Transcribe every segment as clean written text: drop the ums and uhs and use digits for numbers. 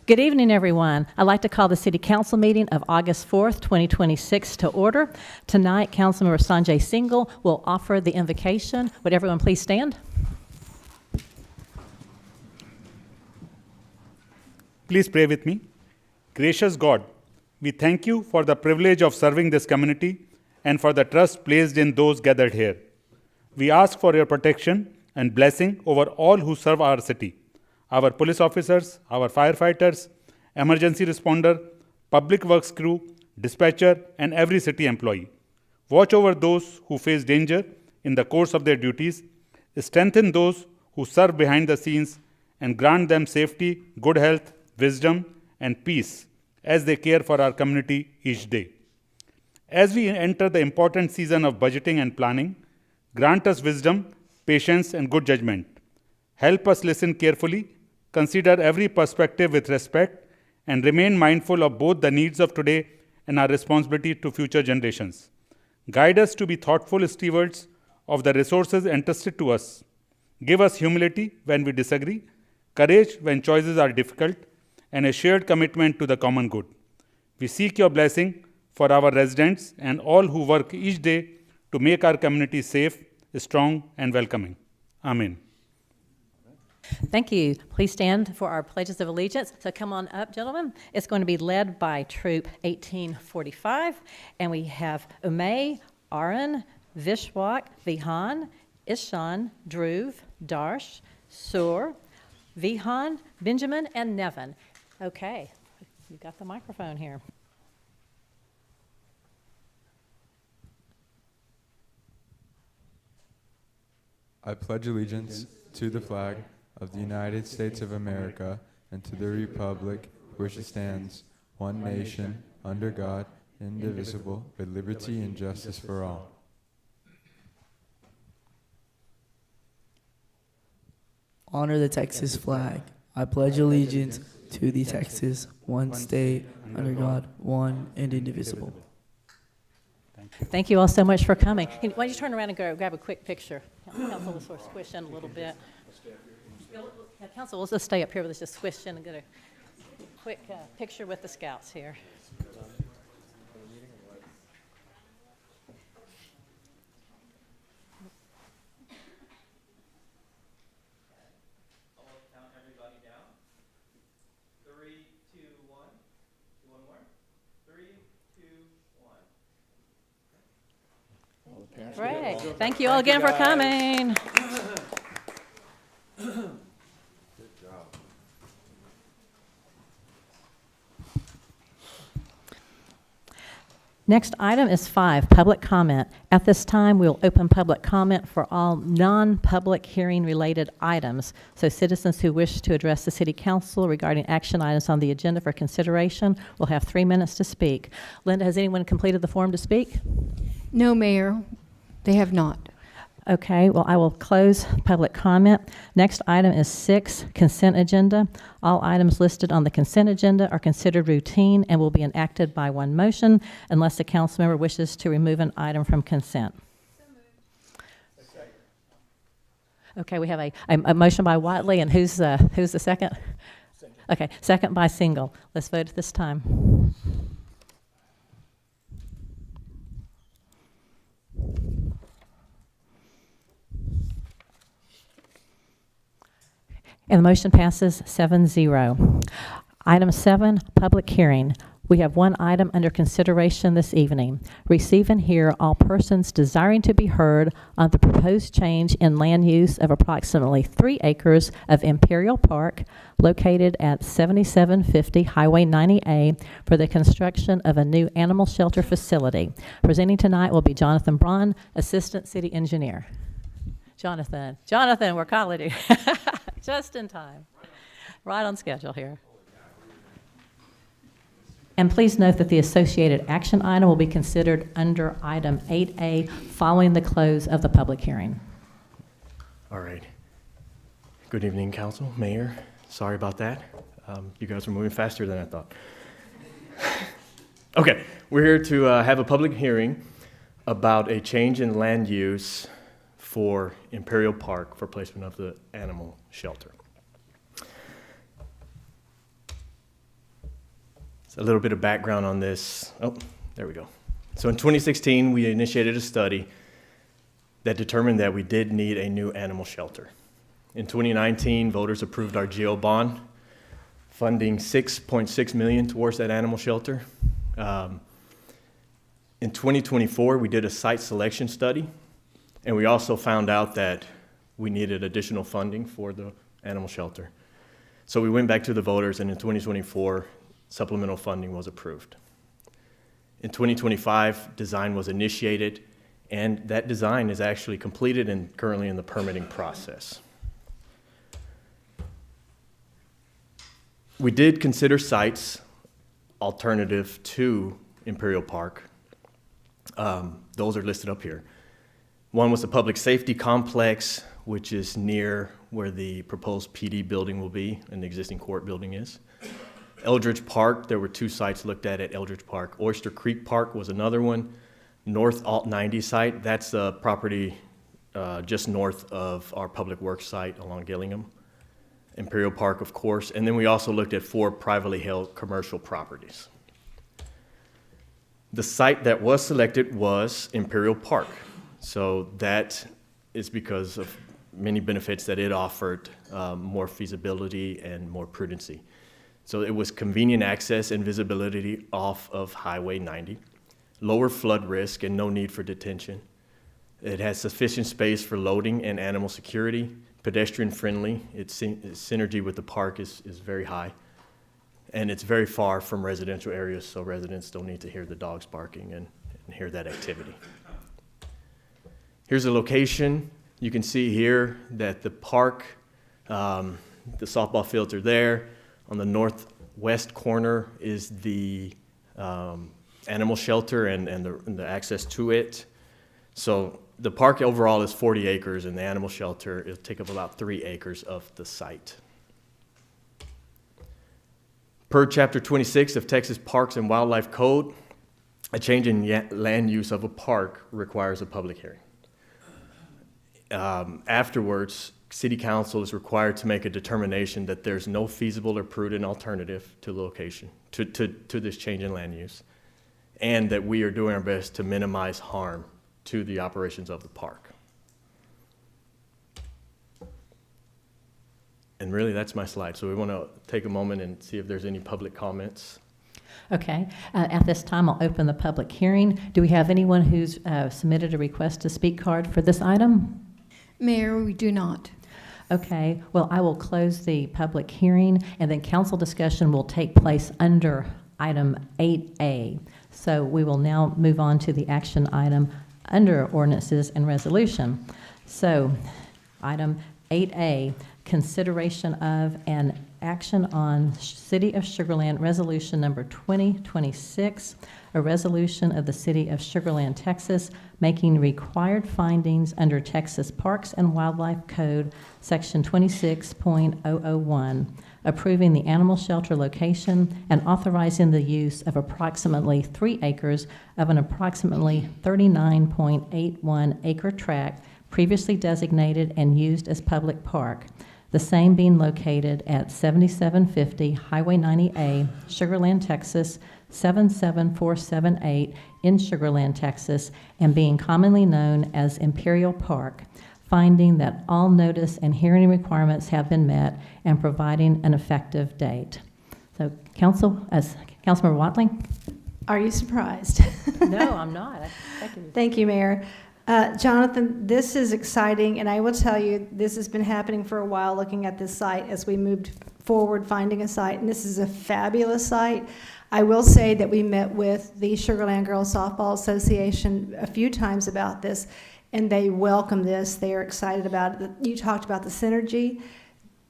Good evening, everyone. I'd like to call the City Council meeting of August 4th, 2026 to order. Tonight, Councilmember Sanjay Singhal will offer the invocation. Would everyone please stand? Please pray with me. Gracious God, we thank you for the privilege of serving this community and for the trust placed in those gathered here. We ask for your protection and blessing over all who serve our city. Our police officers, our firefighters, emergency responder, public works crew, dispatcher, and every city employee. Watch over those who face danger in the course of their duties, strengthen those who serve behind the scenes, and grant them safety, good health, wisdom, and peace as they care for our community each day. As we enter the important season of budgeting and planning, grant us wisdom, patience, and good judgment. Help us listen carefully, consider every perspective with respect, and remain mindful of both the needs of today and our responsibility to future generations. Guide us to be thoughtful stewards of the resources entrusted to us. Give us humility when we disagree, courage when choices are difficult, and a shared commitment to the common good. We seek your blessing for our residents and all who work each day to make our community safe, strong, and welcoming. Amen. Thank you. Please stand for our pledges of allegiance. So come on up, gentlemen. It's going to be led by Troop 1845, and we have Umay, Aaron, Vishwak, Vihan, Ishan, Dhruv, Darsh, Sur, Vihan, Benjamin, and Nevin. Okay, you've got the microphone here. I pledge allegiance to the flag of the United States of America and to the republic which stands, one nation, under God, indivisible, with liberty and justice for all. Honor the Texas flag. I pledge allegiance to the Texas, one state, under God, one and indivisible. Thank you all so much for coming. Why don't you turn around and go grab a quick picture? Council will sort of squish in a little bit. Yeah, Council, we'll just stay up here. Let's just squish in and get a quick picture with the scouts here. Great. Thank you all again for coming. Next item is 5, public comment. At this time, we'll open public comment for all non-public hearing-related items. So citizens who wish to address the City Council regarding action items on the agenda for consideration will have 3 minutes to speak. Linda, has anyone completed the form to speak? No, Mayor, they have not. Okay, well, I will close public comment. Next item is 6, consent agenda. All items listed on the consent agenda are considered routine and will be enacted by one motion unless the council member wishes to remove an item from consent. Okay, we have a motion by Watley, and who's the second? Okay, second by Singhal. Let's vote at this time. And the motion passes 7-0. Item 7, public hearing. We have one item under consideration this evening. Receive and hear all persons desiring to be heard on the proposed change in land use of approximately 3 acres of Imperial Park located at 7750 Highway 90A for the construction of a new animal shelter facility. Presenting tonight will be Jonathan Braun, Assistant City Engineer. Jonathan, we're calling you. Just in time. Right on schedule here. And please note that the associated action item will be considered under item 8A following the close of the public hearing. All right. Good evening, Council, Mayor. Sorry about that. You guys are moving faster than I thought. Okay, we're here to have a public hearing about a change in land use for Imperial Park for placement of the animal shelter. A little bit of background on this. Oh, there we go. So in 2016, we initiated a study that determined that we did need a new animal shelter. In 2019, voters approved our GO bond, funding $6.6 million towards that animal shelter. In 2024, we did a site selection study, and we also found out that we needed additional funding for the animal shelter. So we went back to the voters, and in 2024, supplemental funding was approved. In 2025, design was initiated, and that design is actually completed and currently in the permitting process. We did consider sites alternative to Imperial Park. Those are listed up here. One was the public safety complex, which is near where the proposed PD building will be and the existing court building is. Eldridge Park, there were two sites looked at Eldridge Park. Oyster Creek Park was another one. North Alt 90 site, that's a property just north of our public works site along Gillingham. Imperial Park, of course, and then we also looked at 4 privately held commercial properties. The site that was selected was Imperial Park. So that is because of many benefits that it offered, more feasibility and more prudency. So it was convenient access and visibility off of Highway 90, lower flood risk and no need for detention. It has sufficient space for loading and animal security, pedestrian friendly. Its synergy with the park is very high. And it's very far from residential areas, so residents don't need to hear the dogs barking and hear that activity. Here's a location. You can see here that the park, the softball fields are there. On the northwest corner is the animal shelter and the access to it. So the park overall is 40 acres, and the animal shelter will take up about 3 acres of the site. Per Chapter 26 of Texas Parks and Wildlife Code, a change in land use of a park requires a public hearing. Afterwards, City Council is required to make a determination that there's no feasible or prudent alternative to the location, to this change in land use, and that we are doing our best to minimize harm to the operations of the park. And really, that's my slide. So we want to take a moment and see if there's any public comments. Okay. At this time, I'll open the public hearing. Do we have anyone who's submitted a request to speak card for this item? Mayor, we do not. Okay. Well, I will close the public hearing, and then council discussion will take place under item 8A. So we will now move on to the action item under ordinances and resolution. So item 8A, consideration of an action on City of Sugar Land Resolution Number 2026, a resolution of the City of Sugar Land, Texas, making required findings under Texas Parks and Wildlife Code, Section 26.001, approving the animal shelter location and authorizing the use of approximately 3 acres of an approximately 39.81 acre tract previously designated and used as public park, the same being located at 7750 Highway 90A, Sugar Land, Texas, 77478 in Sugar Land, Texas, and being commonly known as Imperial Park, finding that all notice and hearing requirements have been met and providing an effective date. So, Councilmember Watling? Are you surprised? No, I'm not. Thank you, Mayor. Jonathan, this is exciting, and I will tell you, this has been happening for a while, looking at this site as we moved forward, finding a site, and this is a fabulous site. I will say that we met with the Sugar Land Girls Softball Association a few times about this, and they welcome this. They are excited about it. You talked about the synergy,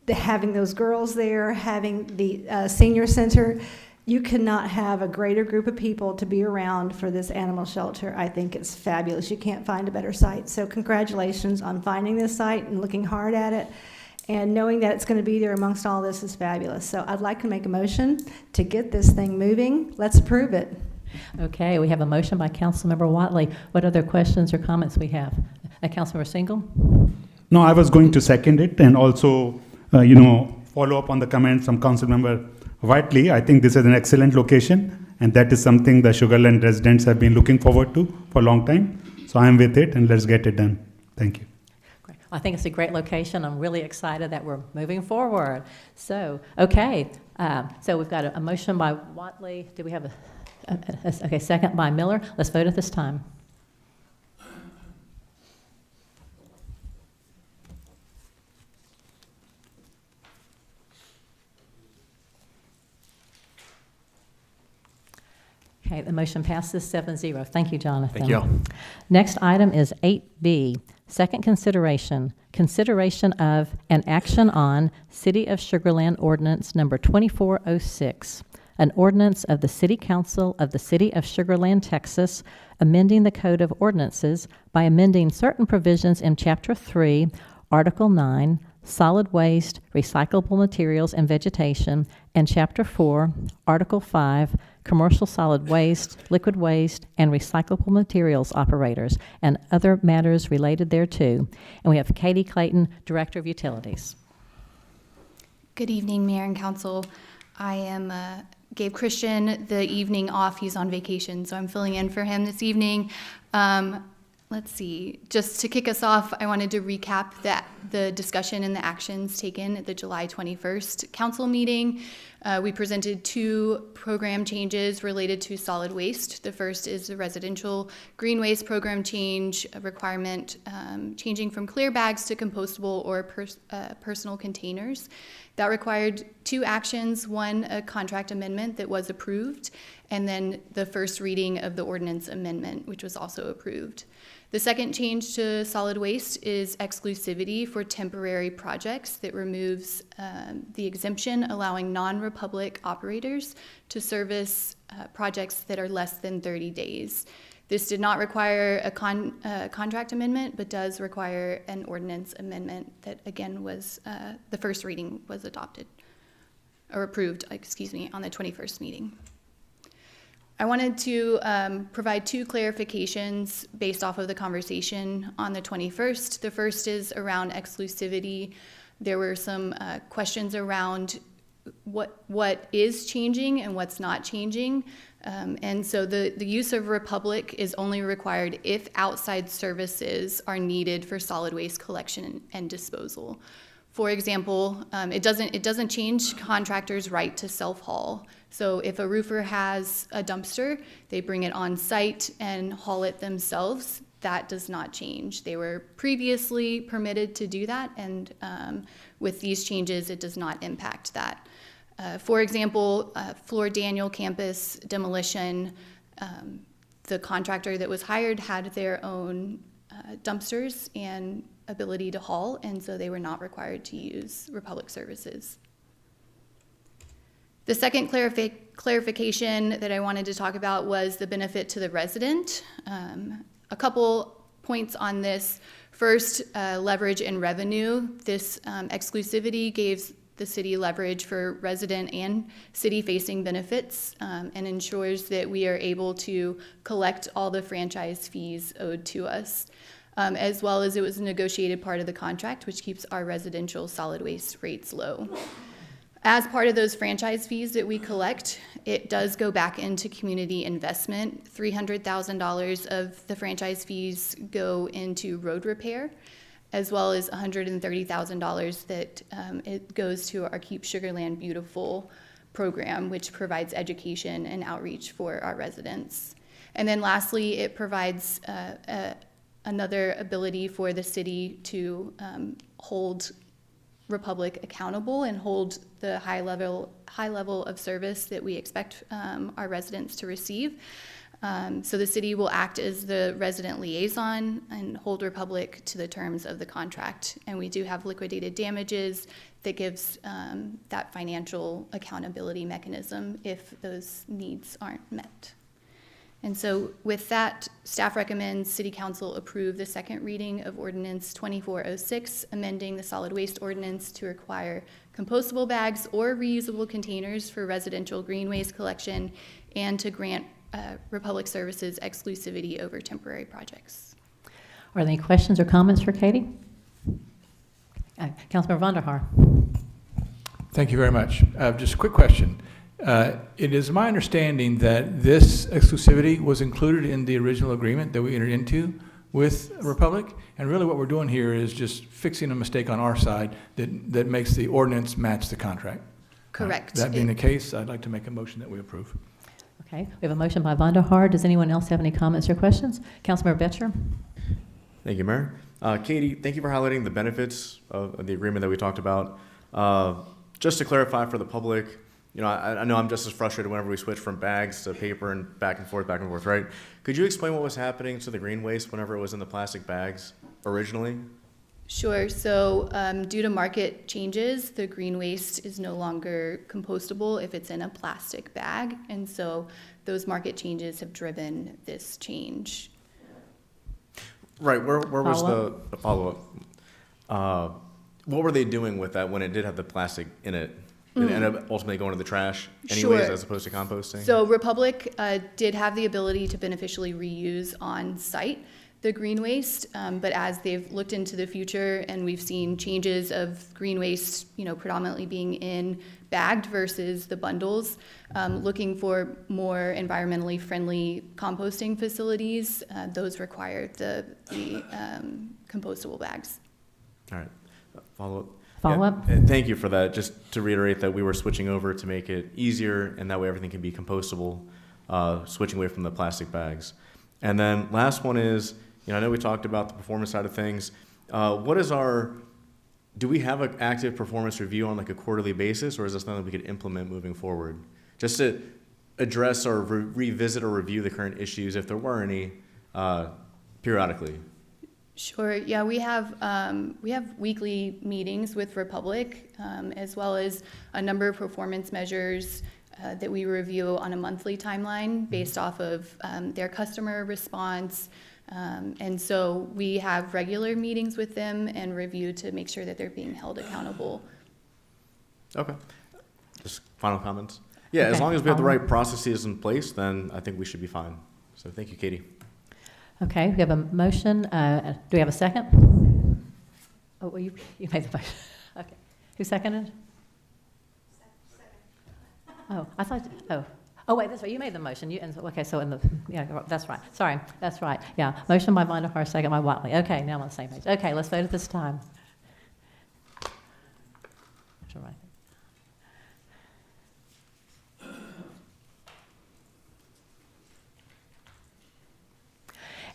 having those girls there, having the senior center. You cannot have a greater group of people to be around for this animal shelter. I think it's fabulous. You can't find a better site. So congratulations on finding this site and looking hard at it. And knowing that it's going to be there amongst all this is fabulous. So I'd like to make a motion to get this thing moving. Let's approve it. Okay, we have a motion by Councilmember Watley. What other questions or comments we have? Councilmember Single? No, I was going to second it and also, follow up on the comments from Councilmember Whiteley, I think this is an excellent location, and that is something the Sugarland residents have been looking forward to for a long time. So I'm with it, and let's get it done. Thank you. Great. I think it's a great location. I'm really excited that we're moving forward. So, okay, so we've got a motion by Watley. Do we have okay, second by Miller. Let's vote at this time. Okay, the motion passes 7-0. Thank you, Jonathan. Thank you all. Next item is 8B, second consideration of an action on City of Sugarland Ordinance Number 2406, an ordinance of the City Council of the City of Sugarland, Texas, amending the Code of Ordinances by amending certain provisions in Chapter 3, Article 9, Solid Waste, Recyclable Materials and Vegetation, and Chapter 4, Article 5, Commercial Solid Waste, Liquid Waste, and Recyclable Materials Operators, and other matters related thereto. And we have Katie Clayton, Director of Utilities. Good evening, Mayor and Council. I gave Christian the evening off. He's on vacation, so I'm filling in for him this evening. Let's see, just to kick us off, I wanted to recap the discussion and the actions taken at the July 21st council meeting. We presented 2 program changes related to solid waste. The first is the residential green waste program change, a requirement changing from clear bags to compostable or personal containers. That required 2 actions, one, a contract amendment that was approved, and then the first reading of the ordinance amendment, which was also approved. The second change to solid waste is exclusivity for temporary projects that removes the exemption allowing non-Republic operators to service projects that are less than 30 days. This did not require a contract amendment, but does require an ordinance amendment that, again, was the first reading was adopted or approved, on the 21st meeting. I wanted to provide 2 clarifications based off of the conversation on the 21st. The first is around exclusivity. There were some questions around what is changing and what's not changing. And so the use of Republic is only required if outside services are needed for solid waste collection and disposal. For example, it doesn't change contractors' right to self-haul. So if a roofer has a dumpster, they bring it on site and haul it themselves. That does not change. They were previously permitted to do that, and with these changes, it does not impact that. For example, Floor Daniel campus demolition, the contractor that was hired had their own dumpsters and ability to haul, and so they were not required to use Republic services. The second clarification that I wanted to talk about was the benefit to the resident. A couple points on this. First, leverage and revenue. This exclusivity gave the city leverage for resident and city-facing benefits and ensures that we are able to collect all the franchise fees owed to us, as well as it was a negotiated part of the contract, which keeps our residential solid waste rates low. As part of those franchise fees that we collect, it does go back into community investment. $300,000 of the franchise fees go into road repair, as well as $130,000 that it goes to our Keep Sugarland Beautiful program, which provides education and outreach for our residents. And then lastly, it provides another ability for the city to hold Republic accountable and hold the high level of service that we expect our residents to receive. So the city will act as the resident liaison and hold Republic to the terms of the contract. And we do have liquidated damages that gives that financial accountability mechanism if those needs aren't met. And so with that, staff recommends City Council approve the second reading of Ordinance 2406, amending the solid waste ordinance to require compostable bags or reusable containers for residential green waste collection and to grant Republic Services exclusivity over temporary projects. Are there any questions or comments for Katie? Councilmember Vonderhaar. Thank you very much. Just a quick question. It is my understanding that this exclusivity was included in the original agreement that we entered into with Republic, and really what we're doing here is just fixing a mistake on our side that makes the ordinance match the contract. Correct. That being the case, I'd like to make a motion that we approve. Okay, we have a motion by Vonderhaar. Does anyone else have any comments or questions? Councilmember Betcher? Thank you, Mayor. Katie, thank you for highlighting the benefits of the agreement that we talked about. Just to clarify for the public, you know, I know I'm just as frustrated whenever we switch from bags to paper and back and forth, right? Could you explain what was happening to the green waste whenever it was in the plastic bags originally? Sure. So due to market changes, the green waste is no longer compostable if it's in a plastic bag. And so those market changes have driven this change. Right. Where was the follow-up? What were they doing with that when it did have the plastic in it? Did it end up ultimately going to the trash anyways, Sure. as opposed to composting? So Republic did have the ability to beneficially reuse on site the green waste, but as they've looked into the future and we've seen changes of green waste, you know, predominantly being in bagged versus the bundles, looking for more environmentally friendly composting facilities, those require the compostable bags. All right. Follow-up? Follow-up? Yeah, thank you for that. Just to reiterate that we were switching over to make it easier, and that way everything can be compostable, switching away from the plastic bags. And then last one is, you know, I know we talked about the performance side of things. Do we have an active performance review on like a quarterly basis, or is this something that we could implement moving forward? Just to address or revisit or review the current issues, if there were any, periodically. Sure. Yeah, we have weekly meetings with Republic, as well as a number of performance measures that we review on a monthly timeline based off of their customer response. And so we have regular meetings with them and review to make sure that they're being held accountable. Okay. Just final comments? Yeah, Okay. as long as we have the right processes in place, then I think we should be fine. So thank you, Katie. Okay, we have a motion. Do we have a second? Oh, well, you made the motion. Okay. Who seconded? Oh, I thought, oh, wait, that's right. You made the motion. Okay, so yeah, that's right. Sorry, that's right. Yeah, motion by Vonderhaar, second by Watley. Okay, now I'm on the same page. Okay, let's vote at this time. All right.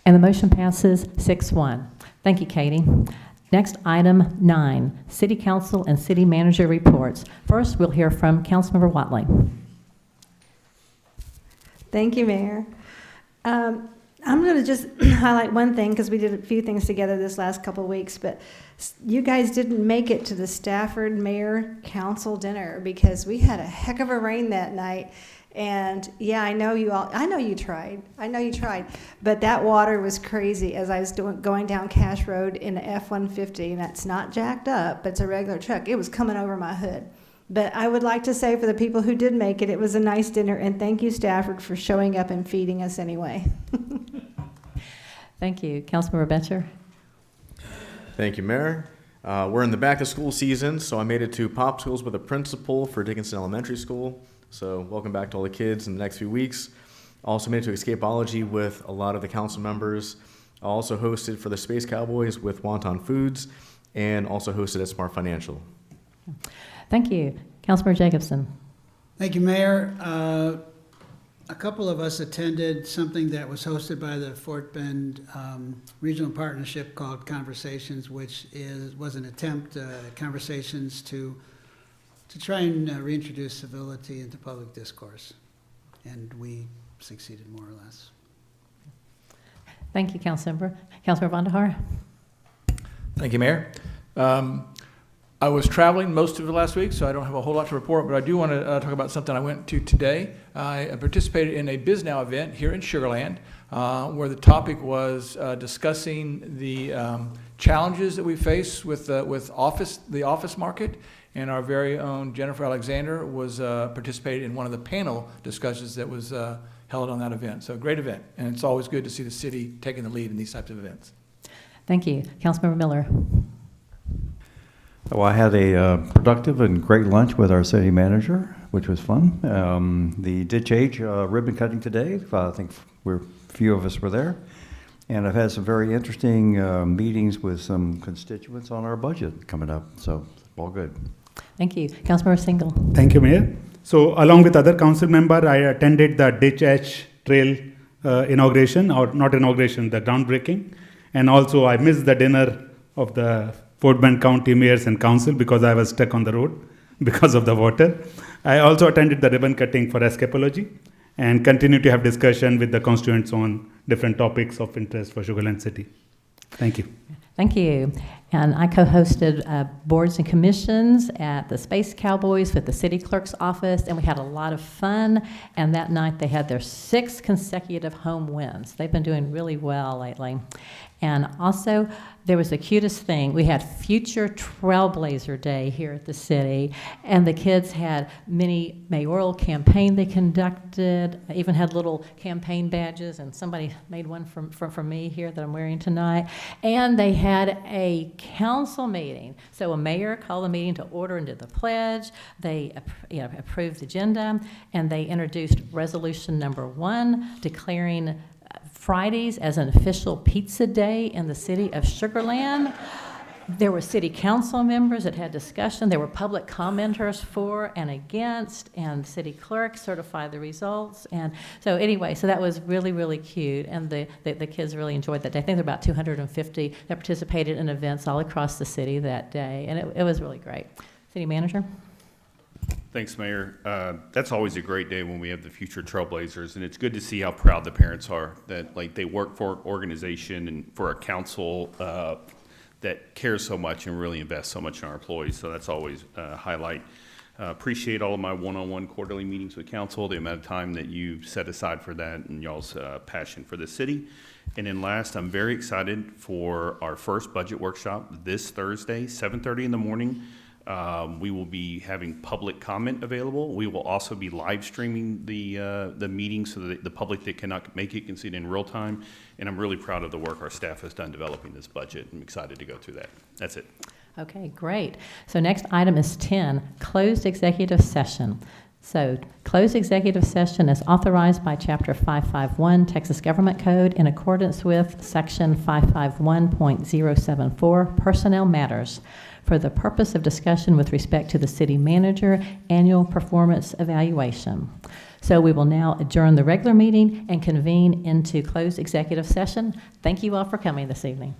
And the motion passes 6-1. Thank you, Katie. Next, item 9, City Council and City Manager reports. First, we'll hear from Councilmember Watley. Thank you, Mayor. I'm going to just highlight one thing because we did a few things together this last couple of weeks, but you guys didn't make it to the Stafford Mayor Council dinner because we had a heck of a rain that night. And yeah, I know you tried, but that water was crazy as I was going down Cash Road in the F-150, and that's not jacked up, but it's a regular truck. It was coming over my hood. But I would like to say for the people who did make it, it was a nice dinner, and thank you, Stafford, for showing up and feeding us anyway. Thank you. Councilmember Betcher. Thank you, Mayor. We're in the back-to-school season, so I made it to Popsicles with a principal for Dickinson Elementary School. So welcome back to all the kids in the next few weeks. Also made it to Escapology with a lot of the council members. I also hosted for the Space Cowboys with Wonton Foods, and also hosted at Smart Financial. Thank you. Councilmember Jacobson. Thank you, Mayor. A couple of us attended something that was hosted by the Fort Bend Regional Partnership called Conversations, which was an attempt at conversations to try and reintroduce civility into public discourse. And we succeeded more or less. Thank you, Councilmember. Councilmember Vonderhaar. Thank you, Mayor. I was traveling most of the last week, so I don't have a whole lot to report, but I do want to talk about something I went to today. I participated in a BizNow event here in Sugar Land, where the topic was discussing the challenges that we face with the office market, and our very own Jennifer Alexander was participated in one of the panel discussions that was held on that event. So a great event, and it's always good to see the city taking the lead in these types of events. Thank you. Councilmember Miller. Well, I had a productive and great lunch with our city manager, which was fun. The Ditch Age ribbon cutting today, I think a few of us were there. And I've had some very interesting meetings with some constituents on our budget coming up, so all good. Thank you. Councilmember Single. Thank you, Mayor. So along with other council member, I attended the Ditch Edge Trail inauguration, or not inauguration, the groundbreaking. And also I missed the dinner of the Fort Bend County Mayors and Council because I was stuck on the road because of the water. I also attended the ribbon cutting for escapology and continue to have discussion with the constituents on different topics of interest for Sugar Land City. Thank you. Thank you. And I co-hosted boards and commissions at the Space Cowboys with the City Clerk's office, and we had a lot of fun. And that night they had their 6th consecutive home wins. They've been doing really well lately. And also, there was the cutest thing. We had Future Trailblazer Day here at the city, and the kids had mini mayoral campaign they conducted. I even had little campaign badges, and somebody made one from me here that I'm wearing tonight. And they had a council meeting. So a mayor called the meeting to order and did the pledge. They approved the agenda, and they introduced resolution number 1, declaring Fridays as an official pizza day in the city of Sugar Land. There were city council members that had discussion. There were public commenters for and against, and city clerk certified the results. And so anyway, so that was really, really cute, and the kids really enjoyed that day. I think there were about 250 that participated in events all across the city that day, and it was really great. City manager? Thanks, Mayor. That's always a great day when we have the Future Trailblazers, and it's good to see how proud the parents are that they work for an organization and for a council that cares so much and really invests so much in our employees. So that's always a highlight. Appreciate all of my one-on-one quarterly meetings with council, the amount of time that you set aside for that, and y'all's passion for the city. And then last, I'm very excited for our first budget workshop this Thursday, 7:30 in the morning. We will be having public comment available. We will also be live streaming the meeting so that the public that cannot make it can see it in real time. And I'm really proud of the work our staff has done developing this budget. I'm excited to go through that. That's it. Okay, great. So next item is 10, closed executive session. So closed executive session is authorized by Chapter 551 Texas Government Code in accordance with Section 551.074 Personnel Matters for the purpose of discussion with respect to the city manager annual performance evaluation. So we will now adjourn the regular meeting and convene into closed executive session. Thank you all for coming this evening.